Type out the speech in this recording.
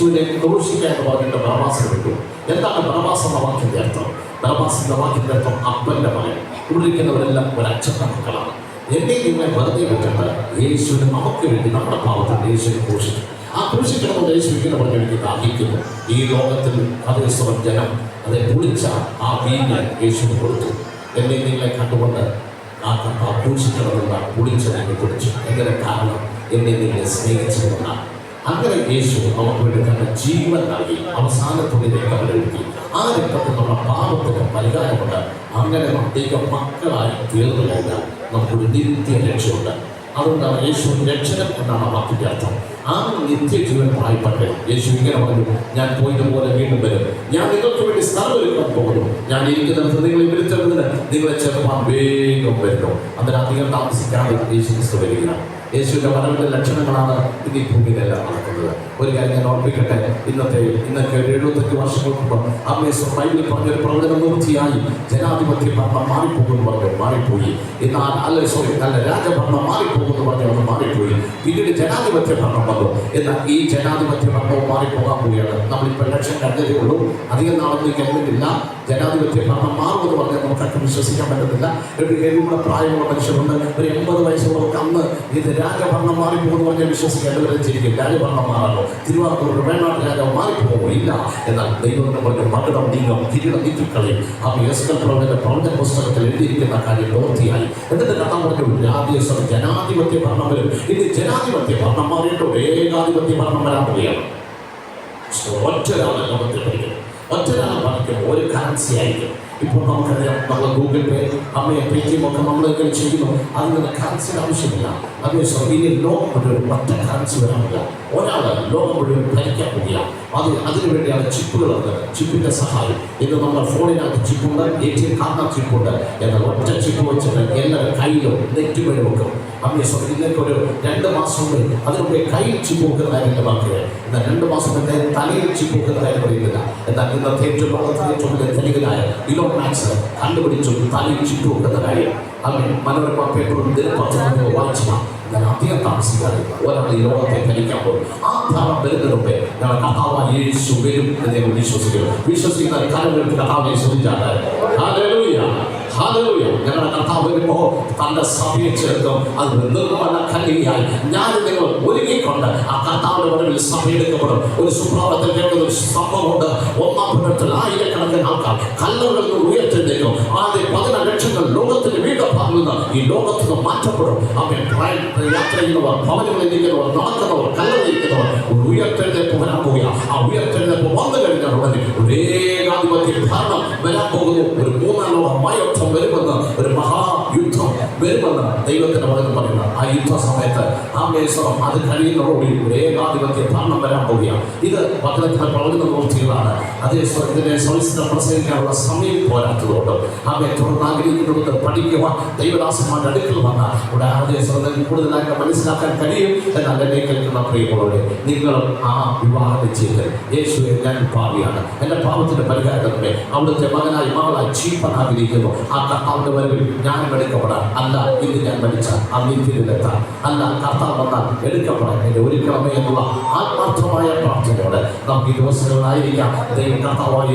യേശുവിനെ ക്രൂശിക്കുക എന്ന് പറഞ്ഞിട്ട് ബറബ്ബാസിനെ വിട്ടു. എന്താണ് ബറബ്ബാസ് എന്ന വാക്കിന്റെ അർത്ഥം? ബറബ്ബാസ് എന്ന വാക്കിന്റെ അർത്ഥം അപ്പന്റെ മകൻ. ഇവിടെ ഇരിക്കുന്നവരെല്ലാം ഒരച്ഛന്റെ മക്കളാണ്. എന്നെ നിങ്ങളെ വെറുതെ വിട്ടിട്ട് യേശുവിന് നമുക്ക് വേണ്ടി നമ്മുടെ പാവത്തിൽ യേശുവിനെ ക്രൂശിച്ചു. ആ ക്രൂശിക്കണമെന്ന് യേശു ഇങ്ങനെ പറഞ്ഞു എനിക്ക് ദാഹിക്കുന്നു. ഈ ലോകത്തിൽ അതേ സ്വരം ജനം അതെ കുളിച്ച ആ വീഞ്ഞ് യേശുവിന് കൊടുത്തു. എന്നെ നിങ്ങളെ കണ്ടുകൊണ്ട് ആ ക്രൂശിക്കണമെന്ന കുളിച്ച് ഞങ്ങൾ കുടിച്ചു. എങ്ങനെ? കാരണം എന്നെ നിങ്ങളെ സ്നേഹിച്ചതുകൊണ്ടാണ്. അങ്ങനെ യേശു നമുക്ക് വേണ്ടി തന്റെ ജീവൻ നൽകി അവസാനത്തുള്ള രക്തം ഒഴുക്കി. ആ രക്തത്തിൽ നമ്മുടെ പാപത്തിന് പരിഹാരമുണ്ട്. അങ്ങനെ ദൈവ മക്കളായി തീർന്നു കഴിഞ്ഞാൽ നമുക്കൊരു നിത്യ രക്ഷയുണ്ട്. അതുകൊണ്ടാണ് യേശു രക്ഷകൻ എന്നാണ് ആ വാക്കിന്റെ അർത്ഥം. ആ നിത്യജീവൻ വായ്പട്ടെ യേശു ഇങ്ങനെ പറഞ്ഞു, ഞാൻ പോയതുപോലെ വീണ്ടും വരും, ഞാൻ നിങ്ങൾക്ക് വേണ്ടി സ്ഥലം ഒരുക്കാൻ പോകുന്നു, ഞാൻ ഇരിക്കുന്നിടത്ത് നിങ്ങളെ വിളിച്ചതിന് നിങ്ങളെ ചെറുപ്പാൻ വേഗം വരുന്നു. അന്നേരം അധികം താമസിക്കാതെ യേശു ക്രിസ്തു വരികയാണ്. യേശുവിന്റെ വരവിന്റെ ലക്ഷണങ്ങളാണ് ഇന്ന് ഈ ഭൂമിയിലെല്ലാം നടക്കുന്നത്. ഒരു കാര്യം ഞാൻ ഓർപ്പിക്കട്ടെ, ഇന്നൊക്കെ 75 വർഷങ്ങൾക്ക് മുമ്പ് അമ്മേശ്വർ ബൈബിളിൽ പറഞ്ഞൊരു പ്രവചനം പൂർത്തിയായി. ജനാധിപത്യ ഭരണം മാറിപ്പോകുമെന്ന് പറഞ്ഞു, മാറിപ്പോയി. എന്നാൽ അല്ല രാജഭരണം മാറിപ്പോകുമെന്ന് പറഞ്ഞു, അത് മാറിപ്പോയി. പിന്നീട് ജനാധിപത്യ ഭരണം വന്നു. എന്നാൽ ഈ ജനാധിപത്യ ഭരണവും മാറിപ്പോകാൻ പോവുകയാണ്. നമ്മളിപ്പോൾ ഇലക്ഷൻ കഴിഞ്ഞതേ ഉള്ളൂ, അധികം നാളൊന്നും കഴിഞ്ഞിട്ടില്ല. ജനാധിപത്യ ഭരണം മാറുമെന്ന് പറഞ്ഞാൽ നമുക്കൊക്കെ വിശ്വസിക്കാൻ പറ്റത്തില്ല. ഇവിടെ പ്രായമുള്ള മനുഷ്യരുണ്ട്, ഒരു 80 വയസ്സുള്ളവർക്ക് അന്ന് ഇത് രാജഭരണം മാറിപ്പോകുമെന്ന് പറഞ്ഞാൽ വിശ്വസിക്കേണ്ടവരെ ശരിക്കും രാജഭരണം മാറാമോ? തിരുവാങ്കൂർ വേണാട്ട് രാജാവ് മാറിപ്പോകുമോ? ഇല്ല. എന്നാൽ ദൈവം പറഞ്ഞു മകടം നീങ്ങും, കിരീടം നീക്കിക്കളയും. ആ യസ്കൽ പ്രവചന പുസ്തകത്തിൽ എഴുതിയിരിക്കുന്ന കാര്യം പൂർത്തിയായി. എന്നിട്ട് കഥ പറഞ്ഞു ജനാധിപത്യ ഭരണം വരും. ഇനി ജനാധിപത്യ ഭരണം മാറിയിട്ട് ഏകാധിപത്യ ഭരണം വരാൻ പോവുകയാണ്. ഒറ്റൊരാളെ ലോകത്തിൽ പഠിക്കും, ഒറ്റൊരാളെ പഠിക്കും, ഒരു കറൻസി ആയിരിക്കും. ഇപ്പോൾ നമുക്കറിയാം, നമ്മൾ ഗൂഗിൾ പേ, അമ്മയെ പേടിഎം ഒക്കെ നമ്മളെങ്ങനെ ചെയ്യുന്നു. അതിന് കറൻസിയുടെ ആവശ്യമില്ല. അതേസമയം ഇനി ലോകം മുഴുവൻ ഒറ്റ കറൻസി വരാനില്ല. ഒരാൾ ലോകം മുഴുവൻ ഭരിക്കാൻ പോവുകയാണ്. അതിനുവേണ്ടിയാണ് ചിപ്പുകളുള്ളത്, ചിപ്പിന്റെ സഹായം. ഇന്ന് നമ്മുടെ ഫോണിനകത്ത് ചിപ്പുണ്ട്, ATM കാർഡിനകത്ത് ചിപ്പുണ്ട്. എന്നാൽ ഒറ്റ ചിപ്പ് വെച്ചിട്ട് എല്ലാവരും കയ്യിലും നെറ്റ് വഴി വെക്കും. അമ്മയെ ഇതിലേക്ക് ഒരു 2 മാസം മുമ്പ് അതിനുമ്പേ കയ്യിൽ ചിപ്പ് വെക്കുന്ന കാര്യങ്ങൾ ബാക്കിയാണ്. എന്നാൽ 2 മാസം മുമ്പേ തലയിൽ ചിപ്പ് വെക്കുന്ന കാര്യം പറയുന്നില്ല. എന്നാൽ ഇന്നത്തെ ഏറ്റവും വലിയ ധനികനായ ഇലോൺ മാസ്ക് കണ്ടുപിടിച്ചു തലയിൽ ചിപ്പ് വെക്കുന്ന കാര്യം. അങ്ങനെ മനോരമ പേപ്പറും ദിനപത്രങ്ങളും വായിച്ചതാണ്. ഞാൻ അധികം താമസിക്കാതെ ഒരാൾ ഈ ലോകത്തെ ഭരിക്കാൻ പോകും. ആ ഭാവം വരുന്നതിന് മുമ്പേ ഞങ്ങൾ കർത്താവായ യേശു വരും എന്ന് ഞങ്ങൾ വിശ്വസിക്കുന്ന കാലം കർത്താവിനെ ശ്രദ്ധിച്ചാണ്. ഞങ്ങളുടെ കർത്താവ് വരുമ്പോൾ തന്റെ സഭയെ ചേർക്കും. അത് നിർമ്മല കന്യകയായി ഞാൻ നിങ്ങൾ ഒരുങ്ങിക്കൊണ്ട് ആ കർത്താവിന്റെ വരവിൽ സഭയെടുക്കപ്പെടും. ഒരു സുപ്രഭാതത്തിൽ കേൾക്കുന്ന ഒരു സംഭവമുണ്ട്. 1-ാം പട്ടണത്തിൽ ആയിരക്കണക്കിന് ആൾക്കാർ കല്ലറുകളിൽ നിന്ന് ഉയർത്തെഴുന്നേക്കും. ആദ്യ 10 ലക്ഷങ്ങൾ ലോകത്തിന്റെ വീടഭാഗത്തുനിന്ന് ഈ ലോകത്തിൽ നിന്ന് മാറ്റപ്പെടും. അവൻ യാത്ര ചെയ്യുന്നവർ, ഭവനങ്ങളിൽ ഇരിക്കുന്നവർ, നടക്കുന്നവർ, കല്ലറിയിരിക്കുന്നവർ ഒരു ഉയർത്തെഴുന്നേൽപ്പ് വരാൻ പോവുക. ആ ഉയർത്തെഴുന്നേൽപ്പ് വന്നു കഴിഞ്ഞാൽ ഉടനെ ഒരു ഏകാധിപത്യ ഭരണം വരാൻ പോകുന്നു. ഒരു 3-ാം ലോക മഹായുദ്ധം വരുമെന്ന്, ഒരു മഹായുദ്ധം വരുമെന്ന് ദൈവത്തിന്റെ വചനം പറയുന്നത്. ആ യുദ്ധ സമയത്ത് ആമേശ്വരം അത് കഴിയുന്നതോടെ ഒരു ഏകാധിപത്യ ഭരണം വരാൻ പോവുകയാണ്. ഇത് വചനത്തിന്റെ പ്രവചന പ്രവൃത്തികളാണ്. അതേസമയം ഇതിനെ സവിസ്തരം പ്രസംഗിക്കാനുള്ള സമയം പോരാത്തതുകൊണ്ട് ആമേ തുടർന്ന് ആഗ്രഹിക്കുന്നത് പഠിക്കുവാൻ ദൈവദാസന്മാരുടെ അടുക്കൽ വന്നാൽ ഇവിടെ ആദ്യം കൂടുതലായിട്ട് മനസ്സിലാക്കാൻ കഴിയും. എന്നാൽ എന്നെ കേൾക്കുന്ന പ്രിയമുള്ളവരെ, നിങ്ങളും ആ വിവാഹ നിശ്ചയത്തിൽ യേശുവെ ഞാൻ പാപിയാണ്, എന്റെ പാപത്തിന്റെ പരിഹാരമേ അവിടുത്തെ മകനായി മകളായി ജീവൻ ആഗ്രഹിക്കുന്നു. ആ കർത്താവിന്റെ വരവിൽ ഞാൻ എടുക്കപ്പെടാൻ അല്ല, ഇന്ന് ഞാൻ മരിച്ച ആ നിത്യത്തിലെത്താൻ അല്ല, കർത്താവ് വന്നാൽ എടുക്കപ്പെടാൻ എന്നെ ഒരുക്കണമേ എന്നുള്ള ആത്മാർത്ഥമായ പ്രാർത്ഥനയോടെ നമുക്ക് ഈ ദിവസങ്ങളിലായിരിക്കാം. ദൈവം കർത്താവായ